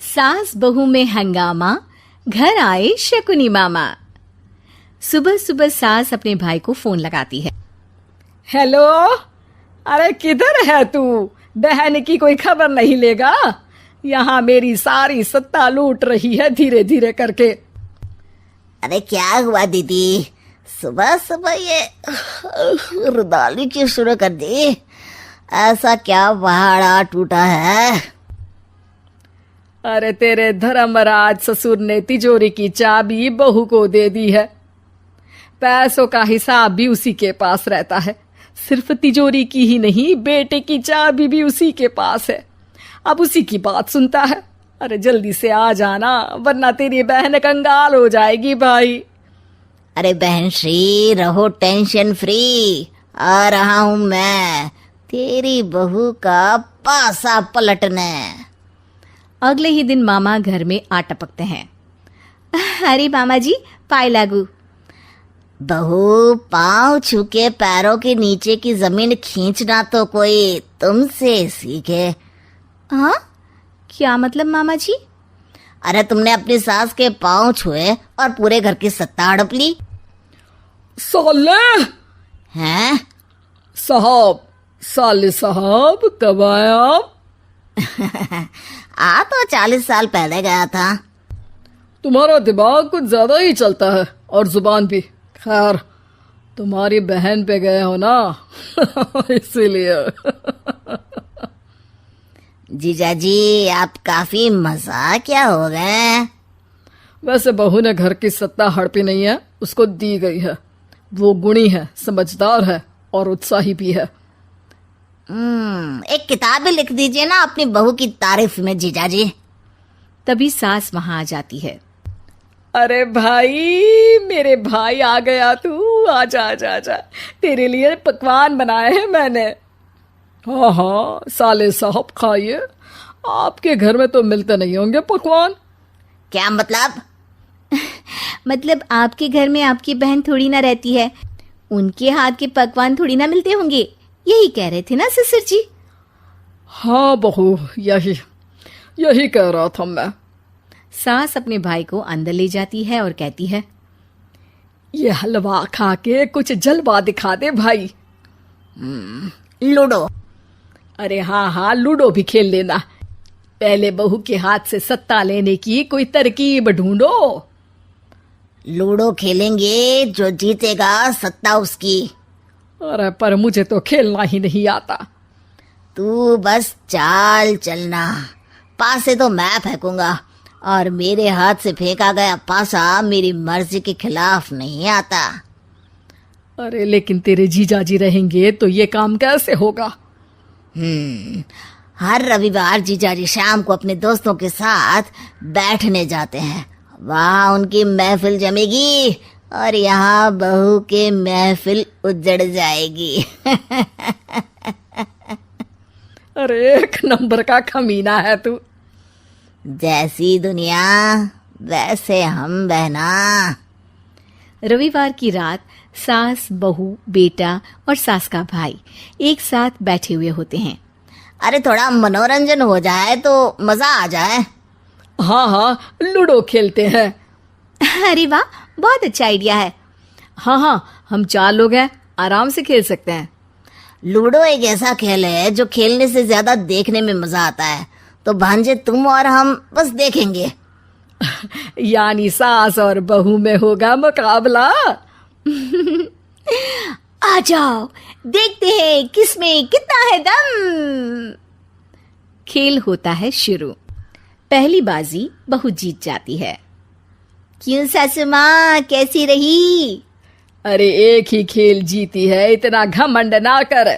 सास बहू में हंगामा, घर आए शकुनी मामा। सुबह सुबह सास अपने भाई को फोन लगाती है। हेलो, अरे किधर है तू? बहन की कोई खबर नहीं लेगा? यहाँ मेरी सारी सत्ता लूट रही है धीरे धीरे करके। अरे क्या हुआ दीदी, सुबह सुबह ये रुदाली क्यों शुरू कर दी? ऐसा क्या पहाड़ा टूटा है? अरे तेरे धर्मराज ससुर ने तिजोरी की चाबी बहू को दे दी है। पैसों का हिसाब भी उसी के पास रहता है। सिर्फ तिजोरी की ही नहीं, बेटे की चाबी भी उसी के पास है। अब उसी की बात सुनता है। अरे जल्दी से आ जाना, वरना तेरी बहन कंगाल हो जाएगी भाई। अरे बहन श्री, रहो टेंशन फ्री, आ रहा हूं मैं तेरी बहू का पासा पलटने। अगले ही दिन मामा घर में आ टपकते हैं। अरे मामा जी, पाए लागू। बहू, पाँव छू के पैरों के नीचे की जमीन खींचना तो कोई तुमसे सीखे। हाँ, क्या मतलब मामा जी? अरे तुमने अपनी सास के पाँव छुए और पूरे घर की सत्ता हड़प ली। साले हैं? साले साहब कब आए आप? आ तो 40 साल पहले गया था। तुम्हारा दिमाग कुछ ज्यादा ही चलता है और जुबान भी। खैर, तुम्हारी बहन पे गए हो ना इसीलिए। जीजाजी, आप काफी मजाकिया हो गए। वैसे बहू ने घर की सत्ता हड़पी नहीं है, उसको दी गई है। वो गुणी है, समझदार है और उत्साही भी है। एक किताब भी लिख दीजिए ना अपनी बहू की तारीफ में जीजाजी। तभी सास वहां आ जाती है। अरे भाई, मेरे भाई आ गया तू। आजा आजा आजा, तेरे लिए पकवान बनाए हैं मैंने। हाँ हाँ साले साहब, खाइए। आपके घर में तो मिलते नहीं होंगे पकवान। क्या मतलब? मतलब आपके घर में आपकी बहन थोड़ी ना रहती है, उनके हाथ के पकवान थोड़ी ना मिलते होंगे, यही कह रहे थे ना ससुर जी? हाँ बहू, यही कह रहा था मैं। सास अपने भाई को अंदर ले जाती है और कहती है, ये हलवा खा के कुछ जलवा दिखा दे भाई। लूडो? अरे हाँ हाँ, लूडो भी खेल लेना। पहले बहू के हाथ से सत्ता लेने की कोई तरकीब ढूंढो। लूडो खेलेंगे, जो जीतेगा सत्ता उसकी। अरे पर मुझे तो खेलना ही नहीं आता। तू बस चाल चलना, पासे तो मैं फेंकूंगा और मेरे हाथ से फेंका गया पासा मेरी मर्जी के खिलाफ नहीं आता। अरे लेकिन तेरे जीजाजी रहेंगे तो ये काम कैसे होगा? हर रविवार जीजाजी शाम को अपने दोस्तों के साथ बैठने जाते हैं। वहाँ उनकी महफिल जमेगी और यहाँ बहू के महफिल उजड़ जाएगी। अरे एक नंबर का कमीना है तू। जैसी दुनिया वैसे हम बहना। रविवार की रात सास, बहू, बेटा और सास का भाई एक साथ बैठे हुए होते हैं। अरे थोड़ा मनोरंजन हो जाए तो मजा आ जाए। हाँ हाँ, लूडो खेलते हैं। अरे वाह, बहुत अच्छा आइडिया है। हाँ हाँ, हम 4 लोग हैं, आराम से खेल सकते हैं। लूडो एक ऐसा खेल है जो खेलने से ज्यादा देखने में मजा आता है। तो भांजे तुम और हम बस देखेंगे। यानी सास और बहू में होगा मुकाबला। आ जाओ, देखते हैं किसमें कितना है दम। खेल होता है शुरू। पहली बाजी बहू जीत जाती है। क्यों सासू माँ, कैसी रही? अरे एक ही खेल जीती है, इतना घमंड ना कर।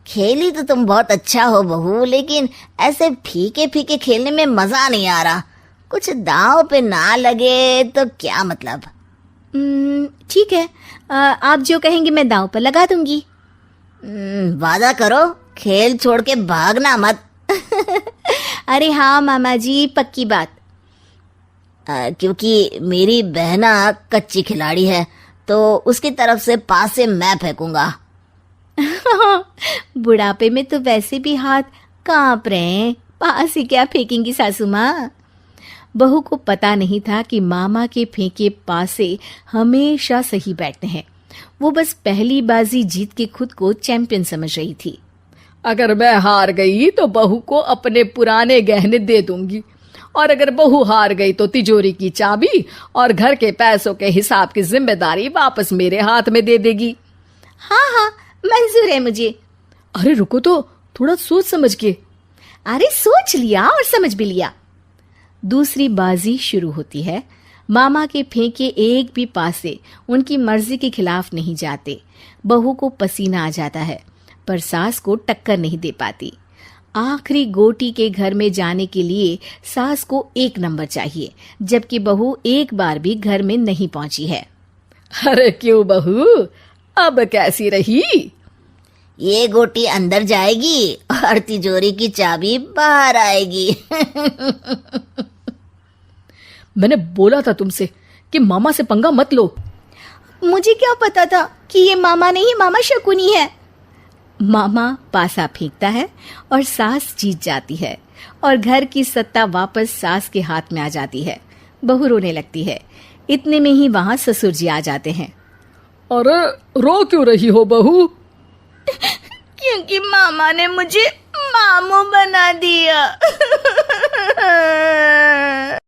खेली तो तुम बहुत अच्छा हो बहू, लेकिन ऐसे फीके फीके खेलने में मजा नहीं आ रहा। कुछ दांव पे ना लगे तो क्या मतलब? ठीक है, आप जो कहेंगे मैं दांव पर लगा दूंगी। वादा करो, खेल छोड़ के भागना मत। अरे हाँ मामा जी, पक्की बात। क्योंकि मेरी बहना कच्ची खिलाड़ी है, तो उसकी तरफ से पास से मैं फेंकूंगा। बुढ़ापे में तो वैसे भी हाथ कांप रहे हैं, पास ही क्या फेंकेंगी सासू माँ। बहू को पता नहीं था कि मामा के फेंके पासे हमेशा सही बैठते हैं। वो बस पहली बाजी जीत के खुद को चैंपियन समझ रही थी। अगर मैं हार गई तो बहू को अपने पुराने गहने दे दूंगी, और अगर बहू हार गई तो तिजोरी की चाबी और घर के पैसों के हिसाब की जिम्मेदारी वापस मेरे हाथ में दे देगी। हाँ हाँ, मंजूर है मुझे। अरे रुको तो, थोड़ा सोच समझ के। अरे सोच लिया और समझ भी लिया। दूसरी बाजी शुरू होती है। मामा के फेंके एक भी पासे उनकी मर्जी के खिलाफ नहीं जाते। बहू को पसीना आ जाता है, पर सास को टक्कर नहीं दे पाती। आखिरी गोटी के घर में जाने के लिए सास को 1 नंबर चाहिए, जबकि बहू एक बार भी घर में नहीं पहुंची है। अरे क्यों बहू, अब कैसी रही? ये गोटी अंदर जाएगी और तिजोरी की चाबी बाहर आएगी। मैंने बोला था तुमसे कि मामा से पंगा मत लो। मुझे क्या पता था कि ये मामा नहीं, मामा शकुनी है। मामा पासा फेंकता है और सास जीत जाती है और घर की सत्ता वापस सास के हाथ में आ जाती है। बहू रोने लगती है। इतने में ही वहां ससुर जी आ जाते हैं। अरे रो क्यों रही हो बहू? क्योंकि मामा ने मुझे मामू बना दिया।